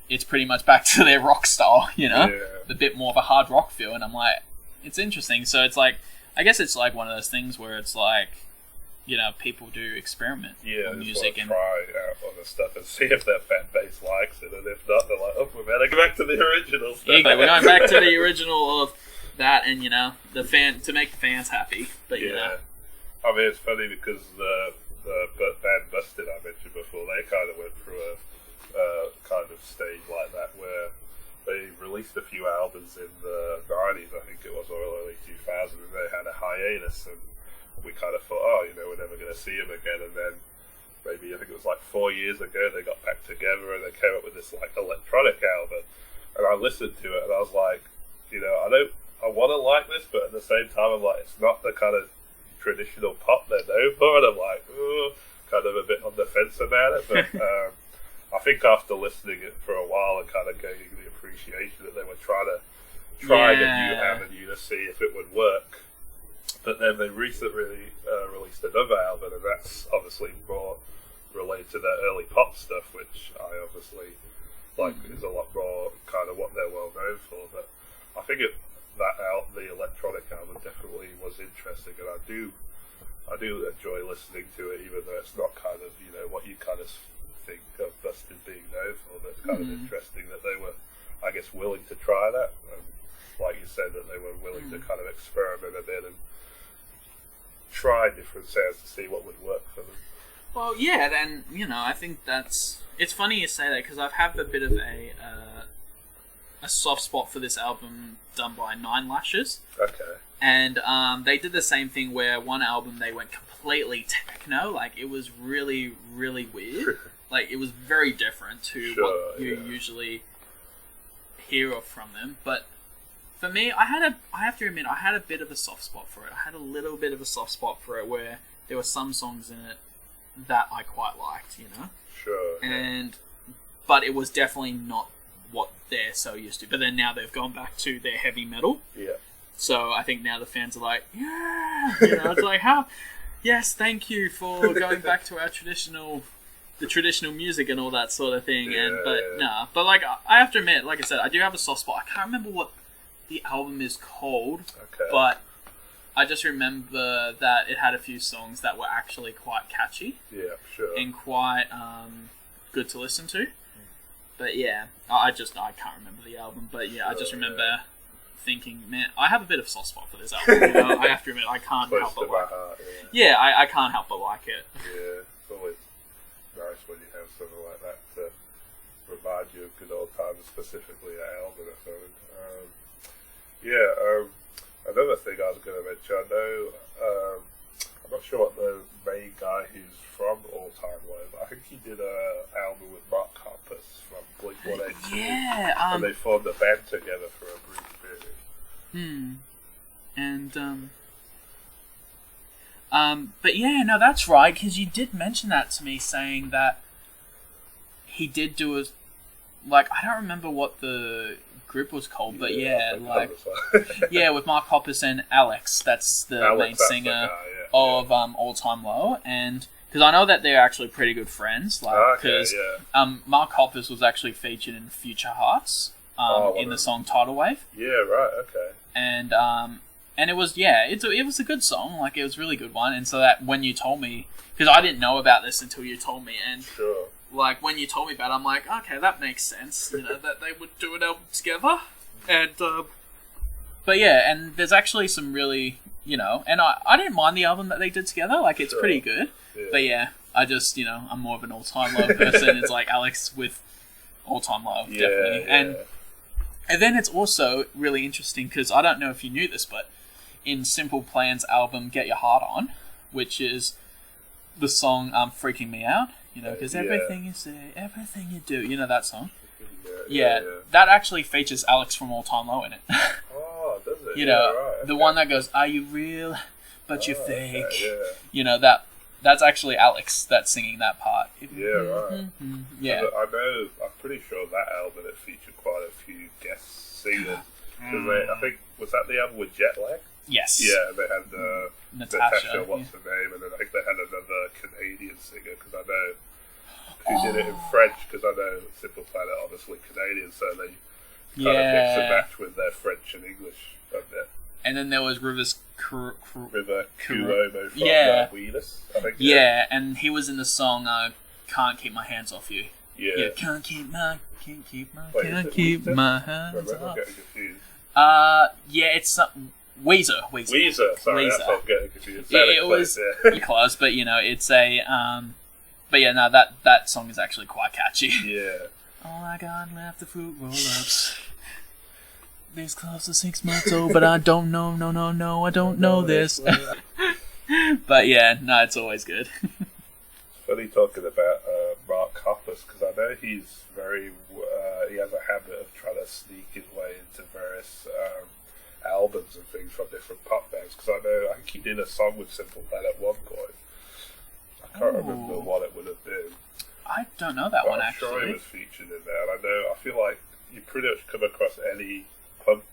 Speaker 2: it's pretty much back to their rock style, you know? A bit more of a hard rock feel. And I'm like, it's interesting. So it's like, I guess it's like one of those things where it's like, you know, people do experiment with music and
Speaker 1: try out other stuff and see if their fan base likes it, and if not, they're like, oh, we better go back to the original stuff.
Speaker 2: Yeah, we're going back to the original of that, and you know, to make the fans happy. But you know,
Speaker 1: I mean, it's funny because the band Busted I mentioned before, they kind of went through a kind of stage like that where they released a few albums in the 90s, I think it was, or early 2000s, and they had a hiatus, and we kind of thought, oh, you know, we're never going to see him again. And then maybe, I think it was like 4 years ago, they got back together and they came up with this like electronic album. And I listened to it and I was like, you know, I want to like this, but at the same time, I'm like, it's not the kind of traditional pop they're known for. And I'm like, oh, kind of a bit on the fence about it. But I think after listening it for a while and kind of getting the appreciation that they were trying a new avenue to see if it would work. But then they recently released another album, and that's obviously more related to their early pop stuff, which I obviously like is a lot more kind of what they're well known for. But I think the electronic album definitely was interesting, and I do enjoy listening to it, even though it's not kind of, you know, what you kind of think of Busted being known for. But it's kind of interesting that they were, I guess, willing to try that, and like you said, that they were willing to kind of experiment a bit and try different sounds to see what would work for them.
Speaker 2: Well, yeah, then, you know, I think it's funny you say that because I've had a bit of a soft spot for this album done by Nine Lashes.
Speaker 1: Okay.
Speaker 2: And they did the same thing where one album they went completely techno, like it was really, really weird. Like it was very different to what you usually hear of from them, but for me, I have to admit, I had a bit of a soft spot for it. I had a little bit of a soft spot for it where there were some songs in it that I quite liked, you know?
Speaker 1: Sure.
Speaker 2: But it was definitely not what they're so used to. But then now they've gone back to their heavy metal.
Speaker 1: Yeah.
Speaker 2: So I think now the fans are like, yeah! You know, it's like, yes, thank you for going back to our traditional music and all that sort of thing. But like, I have to admit, like I said, I do have a soft spot. I can't remember what the album is called, but I just remember that it had a few songs that were actually quite catchy, and quite good to listen to. But yeah, I can't remember the album, but yeah, I just remember thinking, man, I have a bit of a soft spot for this album. You know? I have to admit, I can't help but like it. I can't help but like it.
Speaker 1: Yeah, it's always nice when you have something like that to remind you of good old times, specifically an album or something. Another thing I was going to mention, I know, I'm not sure what the main guy who's from All Time Low, but I think he did an album with Mark Hoppus from Blink-182.
Speaker 2: Yeah,
Speaker 1: and they formed a band together for a brief period.
Speaker 2: But yeah, no, that's right, because you did mention that to me, saying that he did do I don't remember what the group was called, but with Mark Hoppus and Alex, that's the main singer of All Time Low, and because I know that they're actually pretty good friends, Mark Hoppus was actually featured in Future Hearts in the song Tidal Wave.
Speaker 1: Yeah, right, okay.
Speaker 2: And it was it was a good song, like it was a really good one, and so that when you told me, because I didn't know about this until you told me, and like when you told me about it, I'm like, okay, that makes sense, you know, that they would do an album together, and but yeah, and there's actually some really, you know, and I didn't mind the album that they did together, like it's pretty good, but yeah, I just, you know, I'm more of an All Time Low person. It's like Alex with All Time Low, definitely, and then it's also really interesting because I don't know if you knew this, but in Simple Plan's album Get Your Heart On, which is the song "Freaking Me Out." You know, because everything you say, everything you do. You know that song? Yeah. That actually features Alex from All Time Low in it.
Speaker 1: Oh, does it?
Speaker 2: You know,
Speaker 1: right.
Speaker 2: The one that goes, "Are you real, but you're fake?"
Speaker 1: Okay, yeah.
Speaker 2: You know, that's actually Alex that's singing that part.
Speaker 1: Yeah, right.
Speaker 2: Yeah.
Speaker 1: I know, I'm pretty sure that album, it featured quite a few guest singers. I think, was that the album with Jetlag?
Speaker 2: Yes.
Speaker 1: Yeah, they had Natasha, what's
Speaker 2: yeah.
Speaker 1: her name, and then I think they had another Canadian singer, because I know who did it in French, because I know Simple Planet obviously Canadian, so they kind of mix and match with their French and English up there.
Speaker 2: And then there was River
Speaker 1: Cuomo from Wheelers, I think.
Speaker 2: Yeah, and he was in the song "Can't Keep My Hands Off You."
Speaker 1: Yeah.
Speaker 2: Can't keep my hands
Speaker 1: I'm
Speaker 2: off.
Speaker 1: getting confused.
Speaker 2: It's Weezer.
Speaker 1: Sorry, that's what I'm getting confused. It
Speaker 2: was close, but you know, it's a but yeah, no, that song is actually quite catchy.
Speaker 1: Yeah.
Speaker 2: All I got left the fruit roll-ups. These close to 6 months old, but I don't know, I don't know this. But yeah, no, it's always good.
Speaker 1: Funny talking about Mark Hoppus, because I know he's he has a habit of trying to sneak his way into various albums and things from different pop bands, because I think he did a song with Simple Plan at one point. I can't remember what it would have been.
Speaker 2: I don't know that one, actually.
Speaker 1: I'm sure he was featured in there, and I feel like you pretty much come across any punk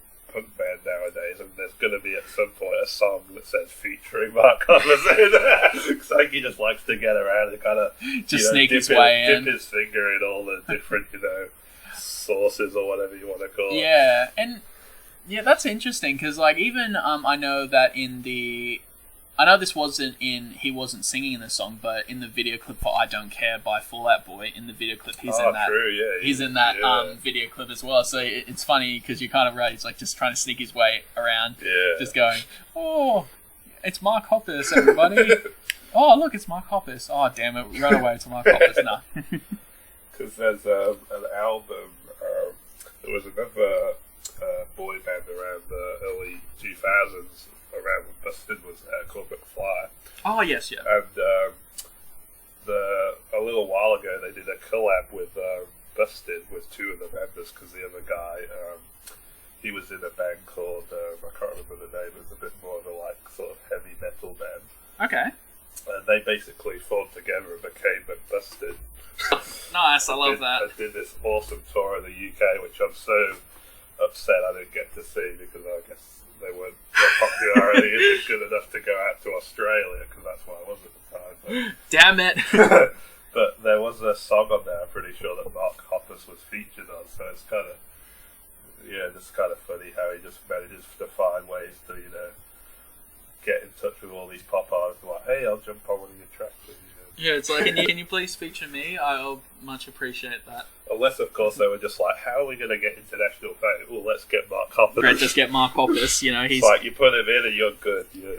Speaker 1: band nowadays, and there's going to be at some point a song that says featuring Mark Hoppus in it. Because I think he just likes to get around and kind of
Speaker 2: sneak his way in.
Speaker 1: Dip his finger in all the different, sources or whatever you want to call it.
Speaker 2: Yeah, and yeah, that's interesting, because like even I know that I know this wasn't he wasn't singing in the song, but in the video clip for "I Don't Care" by Fall Out Boy, in the video clip he's in that.
Speaker 1: True, yeah.
Speaker 2: He's in that video clip as well. So it's funny because you're kind of right. He's like just trying to sneak his way around, just going, "Oh, it's Mark Hoppus, everybody! Oh, look, it's Mark Hoppus! Oh, damn it, we ran away to Mark Hoppus now."
Speaker 1: Because there's an album. There was another boy band around the early 2000s. Around when Busted was called McFly.
Speaker 2: Oh yes, yeah.
Speaker 1: And a little while ago they did a collab with Busted with two of the members, because the other guy he was in a band called I can't remember the name. It was a bit more of a sort of heavy metal band.
Speaker 2: Okay.
Speaker 1: And they basically formed together and became Busted.
Speaker 2: Nice, I love that.
Speaker 1: I did this awesome tour in the UK, which I'm so upset I didn't get to see, because I guess their popularity isn't good enough to go out to Australia, because that's where I was at the time. But,
Speaker 2: damn it!
Speaker 1: But there was a song on there, I'm pretty sure, that Mark Hoppus was featured on, so it's kind of, just kind of funny how he just manages to find ways to, get in touch with all these pop artists, like, hey, I'll jump on one of your tracks with you.
Speaker 2: Yeah, it's like, can you please feature me? I'll much appreciate that.
Speaker 1: Unless, of course, they were just like, how are we going to get international fame? Well, let's get Mark Hoppus.
Speaker 2: Great, just get Mark Hoppus, he's...
Speaker 1: Like, you put him in and you're good. Your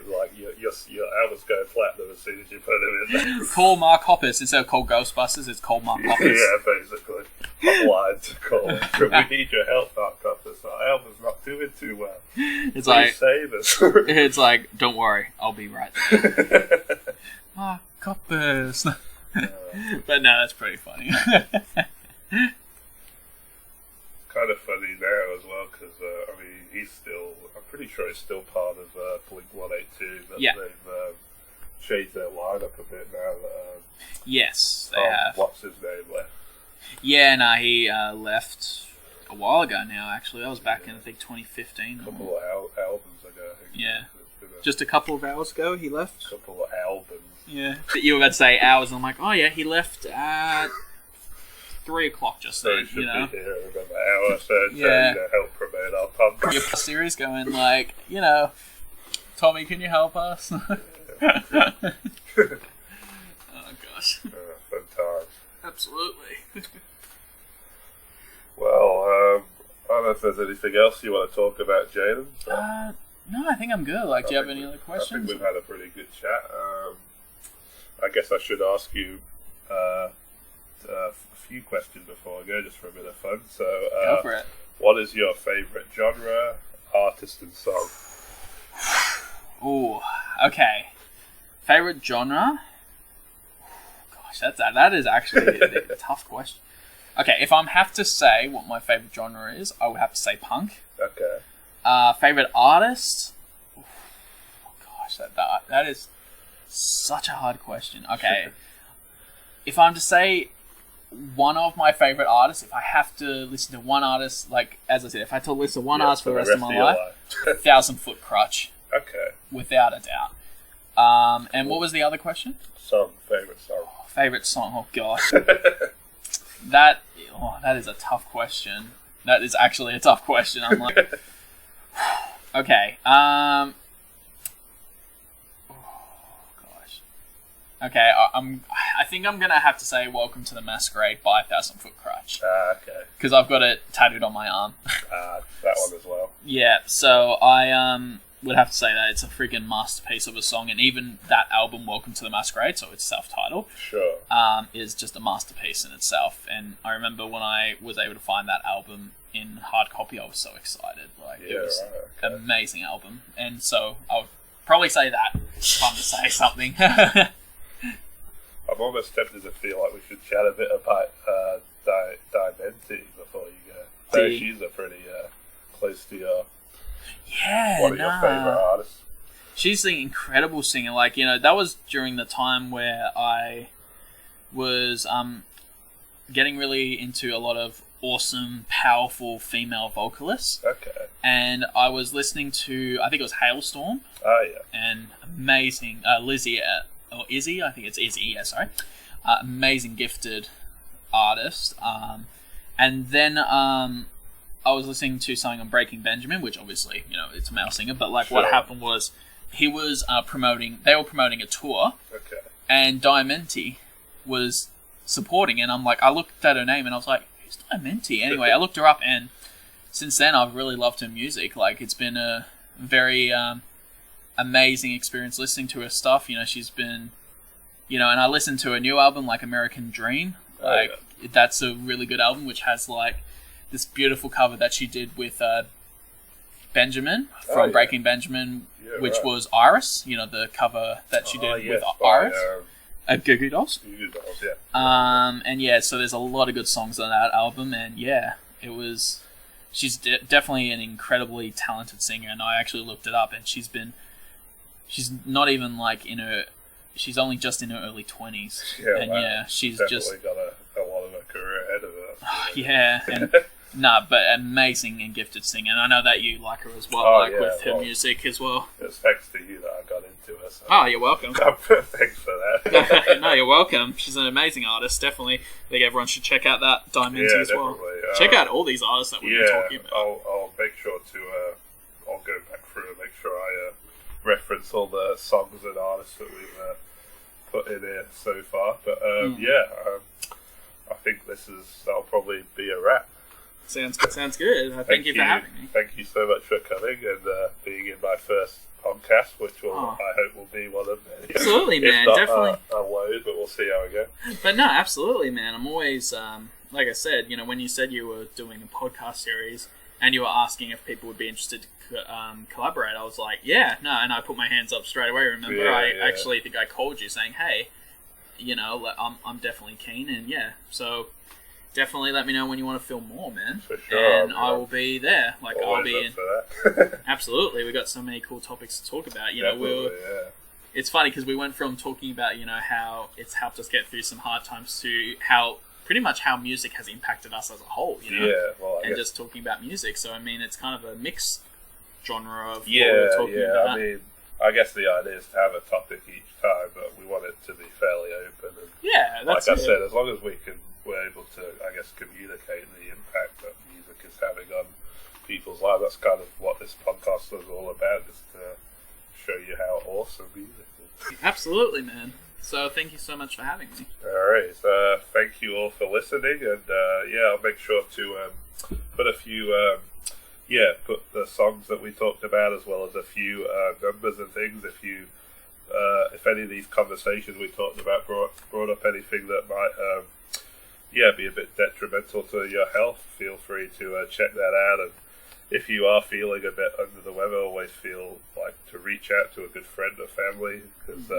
Speaker 1: album's going platinum as soon as you put him in there.
Speaker 2: Call Mark Hoppus. Instead of call Ghostbusters, it's call Mark Hoppus.
Speaker 1: Yeah, basically. Hotline to call. We need your help, Mark Hoppus. Our album's not doing too well.
Speaker 2: It's like...
Speaker 1: save us.
Speaker 2: It's like, don't worry, I'll be right there. Mark Hoppus. But no, that's pretty funny.
Speaker 1: Kind of funny now as well, because he's still, I'm pretty sure he's still part of Blink-182, but they've changed their lineup a bit now that
Speaker 2: yes, they have.
Speaker 1: What's his name left?
Speaker 2: Yeah, no, he left a while ago now, actually. That was back in, I think, 2015.
Speaker 1: A couple of albums ago, I think.
Speaker 2: Yeah. Just a couple of hours ago, he left.
Speaker 1: A couple of albums.
Speaker 2: Yeah. You were about to say hours, and I'm like, oh yeah, he left at 3 o'clock just then,
Speaker 1: Should be here in about an hour or so to help promote our pub.
Speaker 2: Your series going like, Tommy, can you help us? Oh gosh.
Speaker 1: Fun times.
Speaker 2: Absolutely.
Speaker 1: Well, I don't know if there's anything else you want to talk about, Jayden.
Speaker 2: No, I think I'm good. Do you have any other questions?
Speaker 1: I think we've had a pretty good chat. I guess I should ask you a few questions before I go, just for a bit of fun. So,
Speaker 2: go for it.
Speaker 1: What is your favourite genre, artist, and song?
Speaker 2: Ooh, okay. Favourite genre? gosh, that is actually a tough question. Okay, if I have to say what my favourite genre is, I would have to say punk.
Speaker 1: Okay.
Speaker 2: Favourite artist? Oh, gosh, that is such a hard question. Okay, if I'm to say one of my favourite artists, if I have to listen to one artist, like, as I said, if I had to listen to one artist for the rest of my life, 1,000 Foot Crutch.
Speaker 1: Okay.
Speaker 2: Without a doubt. And what was the other question?
Speaker 1: Favourite song.
Speaker 2: Favourite song? Oh, gosh. That is a tough question. That is actually a tough question. I'm like... Okay. Oh, gosh. Okay, I think I'm going to have to say Welcome to the Masquerade by 1,000 Foot Crutch.
Speaker 1: Okay.
Speaker 2: Because I've got it tattooed on my arm.
Speaker 1: That one as well.
Speaker 2: Yeah, so I would have to say that it's a freaking masterpiece of a song, and even that album, Welcome to the Masquerade, so it's self-titled,
Speaker 1: sure,
Speaker 2: is just a masterpiece in itself. And I remember when I was able to find that album in hard copy, I was so excited. Like, it was an amazing album, and so I would probably say that if I'm to say something.
Speaker 1: I'm almost tempted to feel like we should chat a bit about Dimenti before you go. So she's a pretty close to your... one of your favourite artists.
Speaker 2: She's an incredible singer. Like, that was during the time where I was getting really into a lot of awesome, powerful female vocalists.
Speaker 1: Okay.
Speaker 2: And I was listening to, I think it was Hailstorm.
Speaker 1: Oh, yeah.
Speaker 2: And amazing Lizzie, or Izzy, I think it's Izzy, yeah, sorry. Amazing, gifted artist. And then... I was listening to something on Breaking Benjamin, which obviously, it's a male singer, but like what happened was he was they were promoting a tour, and Dimenti was supporting, and I'm like, I looked at her name and I was like, who's Dimenti? Anyway, I looked her up, and since then I've really loved her music. Like, it's been a very amazing experience listening to her stuff. She's been, and I listened to her new album, like American Dream. That's a really good album, which has like this beautiful cover that she did with Benjamin from Breaking Benjamin, which was Iris. The cover that she did with Iris at Goo Goo Dolls.
Speaker 1: Goo Goo Dolls, yeah.
Speaker 2: And yeah, so there's a lot of good songs on that album, and yeah, it was. She's definitely an incredibly talented singer, and I actually looked it up, and she's not even like she's only just in her early 20s, and she's
Speaker 1: definitely got a lot of a career ahead of her.
Speaker 2: Yeah, and. But amazing and gifted singer, and I know that you like her as well, with her music as well.
Speaker 1: It's thanks to you that I got into her. So
Speaker 2: you're welcome.
Speaker 1: Thanks for that.
Speaker 2: No, you're welcome. She's an amazing artist, definitely. I think everyone should check out that Dimenti as well. Check out all these artists that we've been talking about.
Speaker 1: I'll make sure to, I'll go back through and make sure I reference all the songs and artists that we've put in here so far. But I think that'll probably be a wrap.
Speaker 2: Sounds good. Thank you for having me.
Speaker 1: Thank you so much for coming and being in my first podcast, which I hope will be one of many.
Speaker 2: Absolutely, man.
Speaker 1: Not,
Speaker 2: definitely.
Speaker 1: A load, but we'll see how we go.
Speaker 2: But no, absolutely, man. I'm always, like I said, when you said you were doing a podcast series and you were asking if people would be interested to collaborate, I was like, yeah, no, and I put my hands up straight away. Remember, I actually think I called you saying, hey, I'm definitely keen, and so. Definitely let me know when you want to film more, man.
Speaker 1: For sure.
Speaker 2: And I will be there. Like,
Speaker 1: I'll
Speaker 2: be in.
Speaker 1: For that.
Speaker 2: Absolutely. We got so many cool topics to talk about. It's funny because we went from talking about, how it's helped us get through some hard times to pretty much how music has impacted us as a whole,
Speaker 1: Yeah, well,
Speaker 2: and just talking about music. So, I mean, it's kind of a mixed genre of what we're talking about.
Speaker 1: I mean, I guess the idea is to have a topic each time, but we want it to be fairly open. And
Speaker 2: that's
Speaker 1: like I said, as long as we're able to, I guess, communicate the impact that music is having on people's lives. That's kind of what this podcast is all about, is to show you how awesome music is.
Speaker 2: Absolutely, man. So thank you so much for having me.
Speaker 1: Alright, thank you all for listening, and I'll make sure to put a few, put the songs that we talked about, as well as a few numbers and things. If any of these conversations we talked about brought up anything that might be a bit detrimental to your health, feel free to check that out. And if you are feeling a bit under the weather, always feel like to reach out to a good friend or family, because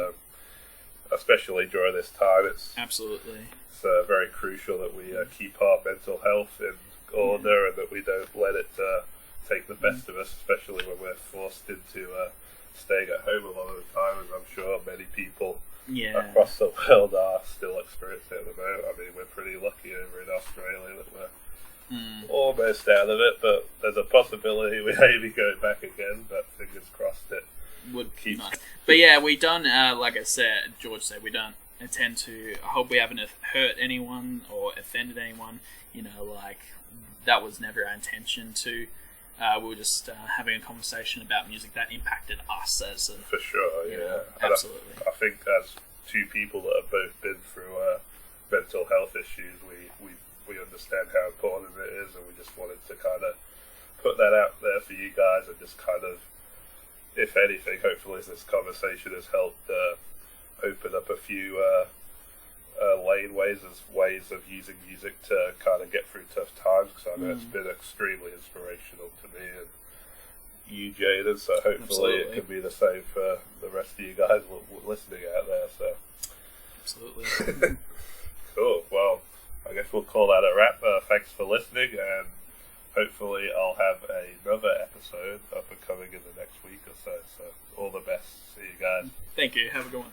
Speaker 1: especially during this time, it's
Speaker 2: Absolutely.
Speaker 1: very crucial that we keep our mental health in order and that we don't let it take the best of us, especially when we're forced into staying at home a lot of the time, as I'm sure many people across the world are still experiencing at the moment. I mean, we're pretty lucky over in Australia that we're almost out of it, but there's a possibility we may be going back again, but fingers crossed it
Speaker 2: would keep nice. But yeah, we don't, like I said, George said, we don't intend to, I hope we haven't hurt anyone or offended anyone, you know, like, that was never our intention to. We were just having a conversation about music that impacted us as a... For sure, yeah. Know, absolutely.
Speaker 1: I think as two people that have both been through mental health issues, we understand how important it is, and we just wanted to kind of put that out there for you guys and just kind of, if anything, hopefully this conversation has helped open up a few ways of using music to kind of get through tough times, because I know it's been extremely inspirational to me and you, Jayden, so hopefully it can be the same for the rest of you guys listening out there. So
Speaker 2: absolutely.
Speaker 1: Cool. Well, I guess we'll call that a wrap. Thanks for listening, and hopefully I'll have another episode up and coming in the next week or so. So all the best. See you guys.
Speaker 2: Thank you. Have a good one.